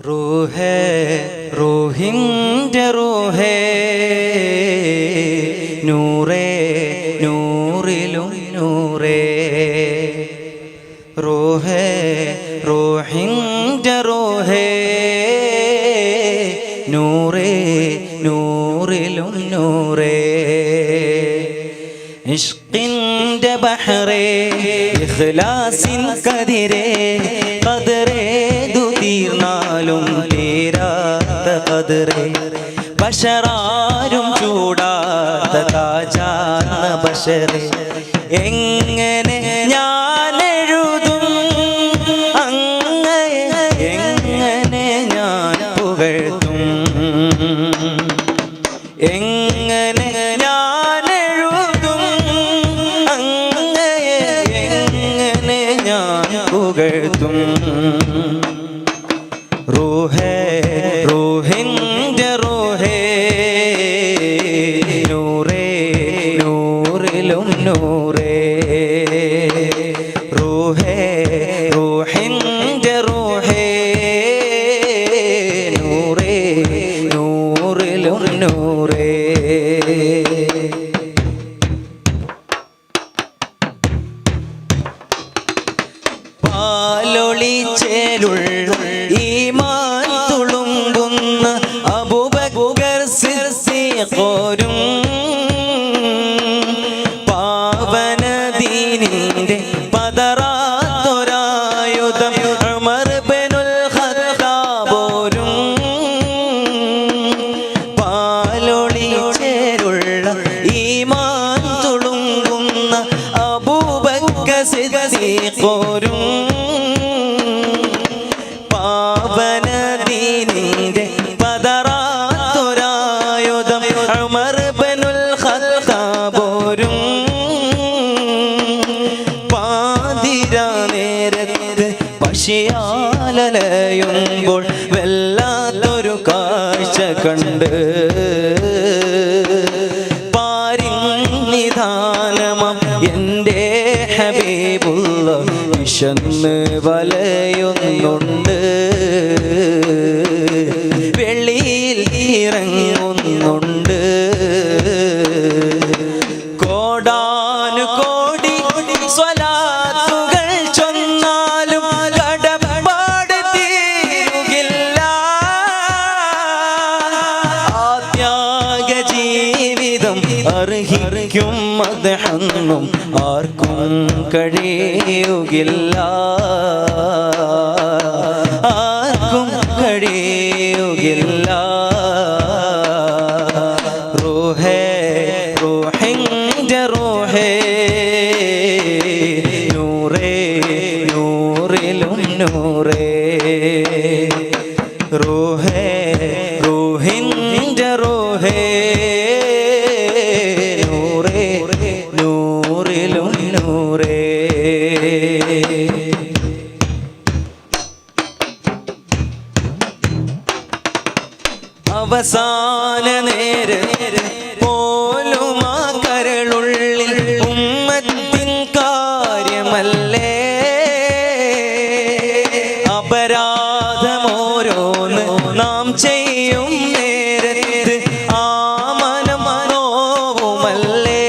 റൂഹേ റൂഹിൻ്റെ റൂഹേ നൂറേ നൂറിലും നൂറേ റൂഹേ റൂഹിൻ്റെ റൂഹേ നൂറേ നൂറിലും നൂറേ ഇഷ്കിൻ്റെ ബഹറേ ഇഖ്ലാസിൻ കതിരേ ഖദറേതു തീർന്നാലും തീരാത്ത ഖദറേ ബശറാരും ചൂടാത്ത താജാന്ന ബശറേ എങ്ങനെ ഞാൻ എഴുതും അങ്ങയെ എങ്ങനെ ഞാൻ പുകഴ്ത്തും എങ്ങനെ ഞാൻ എഴുതും അങ്ങയെ എങ്ങനെ ഞാൻ പുകഴ്ത്തും റൂഹേ റൂഹിൻ്റെ റൂഹേ നൂറേ നൂറിലും നൂറേ റൂഹേ റൂഹിൻ്റെ റൂഹേ നൂറേ നൂറിലും നൂറേ പാലൊളിച്ചേലുള്ള ഈമാൻ തുളുമ്പുന്ന അബൂബക്കർ സിദ്ദീഖോരും പാവന ദീനിന്റെ പതറാത്തൊരായുധം ഉമർ ഇബ്നുൽ ഖത്താബോരും പാലൊളിച്ചേലുള്ള ഈമാൻ തുളുമ്പുന്ന അബൂബക്കർ സിദ്ദീഖോരും പാവന ദീനിന്റെ പതറാത്തൊരായുധം ഉമർ ഇബ്നുൽ ഖത്താബോരും പാതിരാ നേരത്ത് പശിയാലലയുമ്പോൾ വല്ലാത്തൊരു കാഴ്ച കണ്ട് പാരിനിധാനമം എൻ്റെ ഹബീബുള്ള വിശന്ന് വലയുന്നുണ്ട് വെളിയിൽ ഇറങ്ങുന്നുണ്ട് കോടാനുകോടി സ്വലാത്തുകൾ ചൊന്നാലും കടപ്പാട് തീരുകില്ല ആ ത്യാഗ ജീവിതം അർഹിക്കും മദ്ഹൊന്നും ആർക്കും കഴിയുകില്ല ആർക്കും കഴിയുകില്ല റൂഹേ റൂഹിൻ്റെ റൂഹേ നൂറേ നൂറിലും നൂറേ റൂഹേ റൂഹിൻ്റെ റൂഹേ നൂറേ നൂറിലും നൂറേ അവസാന നേരം പോലും ആ കരളുള്ളിൽ ഉമ്മത്തിൻ കാര്യമല്ലേ അപരാധമോരോന്ന് നാം ചെയ്യും നേരത്ത് ആ മനം മനോവുമല്ലേ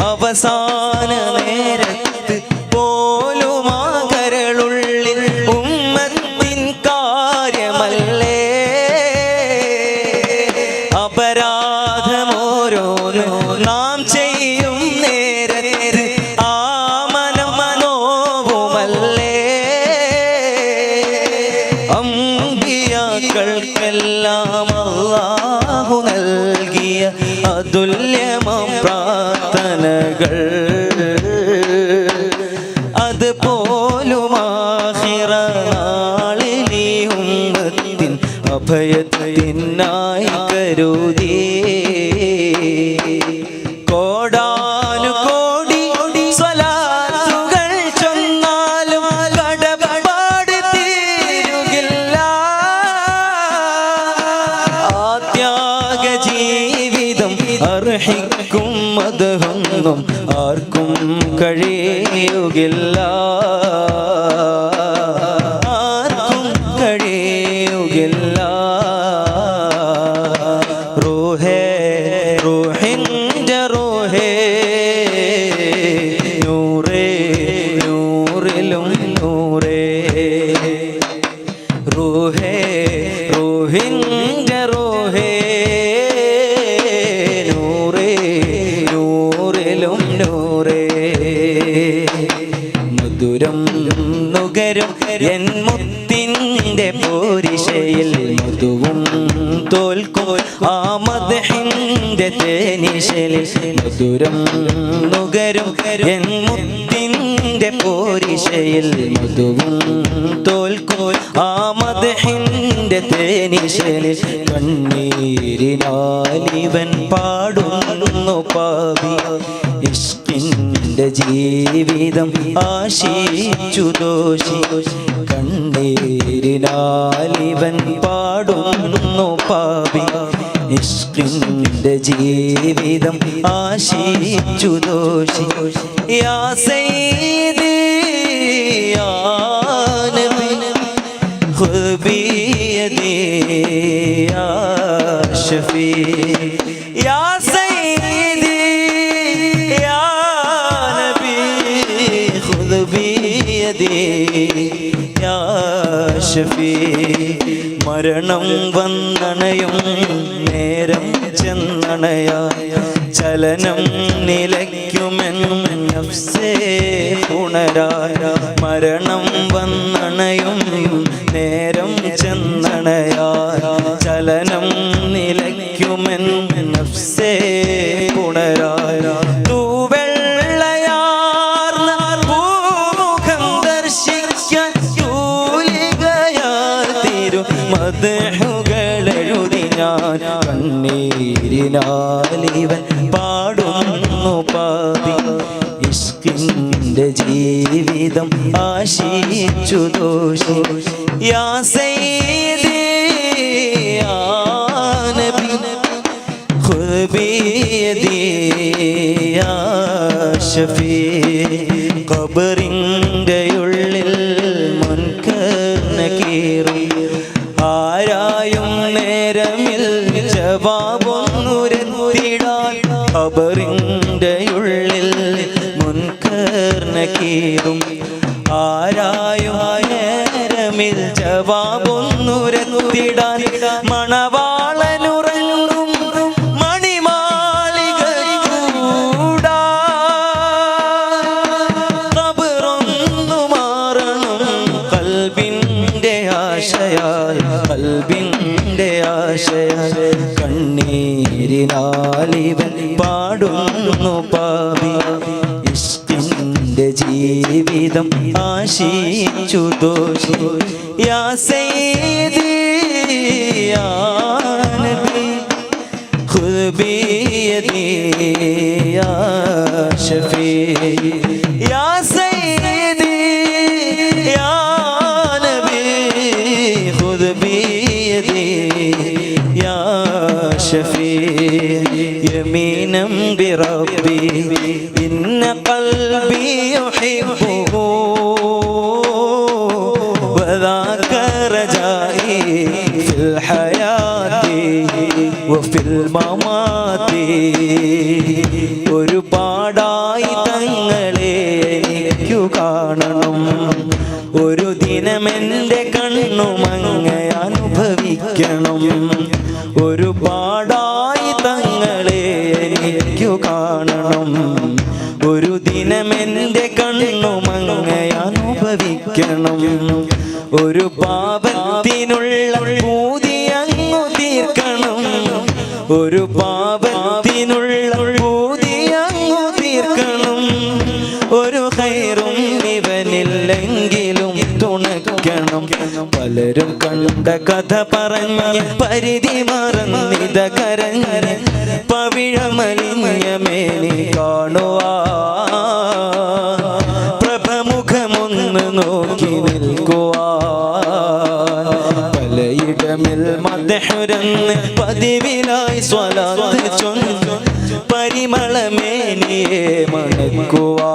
അവസാന നേരത്ത് പോലും ആ കരളുള്ളിൽ ഉമ്മത്തിൻ കാര്യമല്ലേ അപരാധമോരോന്ന് നാം ചെയ്യും നേരത്ത് ആ മനം മനോവുമല്ലേ അമ്പിയാക്കൾക്കെല്ലാം അല്ലാഹു നൽകിയ അതുല്യമം പ്രാർത്ഥനകൾ അതുപോലും ആഖിറ നാളിൽ ഈ ഉമ്മത്തിൻ അഭയത്തിനായി കരുതി കോടാനുകോടി സ്വലാത്തുകൾ ചൊന്നാലും കടപ്പാട് തീരുകില്ല ആ ത്യാഗ ജീവിതം അർഹിക്കും മദ്ഹൊന്നും ആർക്കും കഴിയുകില്ല റൂഹേ റൂഹിൻ്റെ റൂഹേ നൂറേ നൂറിലും നൂറേ മധുരം നുകരും എൻ മുത്തിൻ്റെ പോരിശയിൽ മധുവും തോൽക്കും ആ മദ്ഹിൻ്റെ തേനിശയിൽ മധുരം നുകരും എൻ മുത്തിൻ്റെ പോരിശയിൽ മധുവും തോൽക്കും ആ മദ്ഹിൻ്റെ തേനിശയിൽ കണ്ണീരിനാലിവൻ പാടുന്നു പാവി ഇഷ്കിൻ്റെ ജീവിതം ആശിച്ചു ദോഷി കണ്ണീരിനാലിവൻ പാടുന്നു പാവി ഇഷ്കിൻ്റെ ജീവിതം ആശിച്ചു ദോഷി യാ സയ്യിദി യാ നബി ഖുദ് ബിയദി യാ ശഫീ യാ സയ്യിദി യാ നബി ഖുദ് ബിയദി യാ ശഫീ മരണം വന്നണയും നേരം ചെന്നണയായ ചലനം നിലയ്ക്കുമെന്നും നഫ്സേ ഉണരായ മരണം വന്നണയും നേരം ചെന്നണയായ ചലനം നിലയ്ക്കുമെന്നും നഫ്സേ ഉണരായ തൂവെള്ളയാർന്ന പൂമുഖം ദർശിക്കാൻ തൂലികയാൽ തീരും മദ്ഹുകളെഴുതി ഞാൻ കണ്ണീരിനാലിവൻ പാടുന്നു പാവി ഇഷ്കിൻ്റെ ജീവിതം ആശിച്ചു ദോഷി യാ സയ്യിദി യാ നബി ഖുദ് ബിയദി യാ ശഫീ ഖബറിൻ്റെ ഉള്ളിൽ മുൻകർ നകീർ ആരായും നേരമിൽ ജവാബൊന്നുരത്തിടാൻ ഖബറിൻ്റെ ഉള്ളിൽ മുൻകർ നകീറും ആരായും നേരമിൽ ജവാബൊന്നുരത്തിടാൻ മണവാളനുറങ്ങും മണിമാളിക കൂടാ ഖബറൊന്നു മാറണം ഖൽബിൻ്റെ ആശയാൽ ഖൽബിൻ്റെ ആശയാൽ കണ്ണീരിനാലിവൻ പാടുന്നു പാവി ഇഷ്കിൻ്റെ ജീവിതം ആശിച്ചു ദോഷി യാ സയ്യിദി യാ നബി ഖുദ് ബിയദി യാ ശഫീ യാ സയ്യിദി യാ നബി ഖുദ് ബിയദി യാ ശഫീ യമീനം ബിറബ്ബി ഇന്ന ഖൽബി യുഹിബ്ബുഹു വദാക റജാഇ ഫിൽ ഹയാതി വഫിൽ മമാതി ഒരുപാടായി തങ്ങളെ എനിക്കു കാണണം ഒരു ദിനമെൻ്റെ കണ്ണുമങ്ങെ അനുഭവിക്കണം ഒരുപാടായി തങ്ങളെ എനിക്കു കാണണം ഒരു ദിനമെൻ്റെ കണ്ണുമങ്ങെ അനുഭവിക്കണം ഒരു പാപത്തിനുള്ള പൂതി അങ്ങു തീർക്കണം ഒരു പാപത്തിനുള്ള പൂതി അങ്ങു തീർക്കണം ഒരു ഖൈറും ഇവനില്ലെങ്കിലും തുണയ്ക്കണം പലരും കണ്ട കഥ പറഞ്ഞ് പരിധി മറന്നിത കരഞ്ഞ് പവിഴമലിഞ്ഞ മേനി കാണുവാ പ്രഭമുഖമൊന്ന് നോക്കി നിൽക്കുവാ പലയിടമിൽ മദ്ഹുരന്ന് പതിവിലായി സ്വലാത്ത് ചൊന്ന് പരിമളമേനിയെ മണക്കുവാ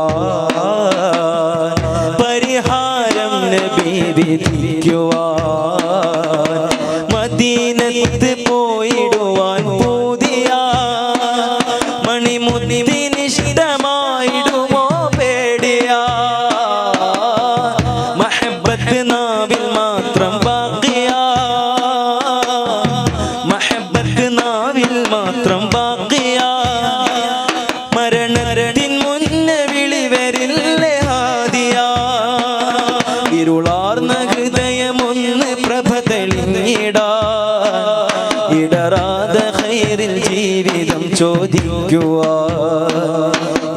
പരിഹാരം നബി വിധിക്കുവാൻ മദീനത്ത് പോയിടുവാൻ പൂതിയ മണിമുത്തിനിഷ്ടമായിടുമോ പേടിയ മഹബത്ത് നാവിൽ മാത്രം ബാക്കിയാ, മഹബത്ത് നാവിൽ മാത്രം ബാക്കിയാ. മരണത്തിൻ മുന്നേ വിളി വരില്ലേ ഹാദിയാ. ഇരുളാർന്ന ഹൃദയമൊന്ന് പ്രഭ തെളിഞ്ഞിടാ, ഇടറാതെ ഖൈറിൽ ജീവിതം ചോദിക്കുവാ.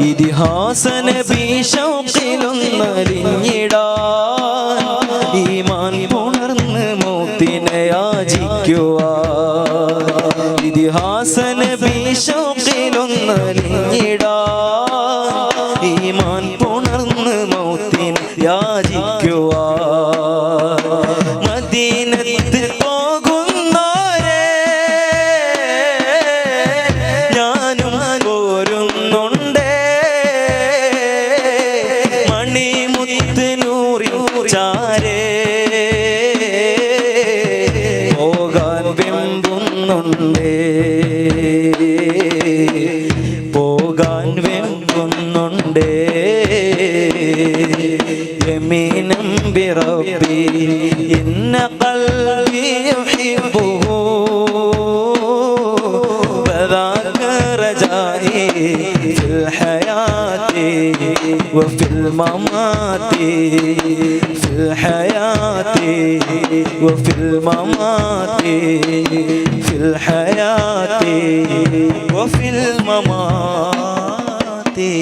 ഇതിഹാസ നബി ഷൗഖിലൊന്നലിഞ്ഞിടാൻ, ഈമാൻ പുണർന്ന് മൗത്തിനെ യാചിക്കുവാ. ഇതിഹാസ നബി ഷൗഖിലൊന്നലിഞ്ഞിടാൻ, ഈമാൻ പുണർന്ന് മൗത്തിനെ യാചിക്കുവാ. മദീനത്ത് പോകുന്നോരേ ഞാനും പോരുന്നുണ്ടേ, മണിമുത്ത് നൂറിൽ ചാരേ പോകാൻ വെമ്പുന്നുണ്ടേ, പോകാൻ വെമ്പുന്നുണ്ടേ. യമീനം ബിറബ്ബി ഇന്ന ഖൽബി യുഹിബ്ബുഹു വദാക റജാഇ ഫിൽ ഹയാതി വഫിൽ മമാതി, ഫിൽ ഹയാതി വഫിൽ മമാതി, ഫിൽ ഹയാതി വഫിൽ മമാതി.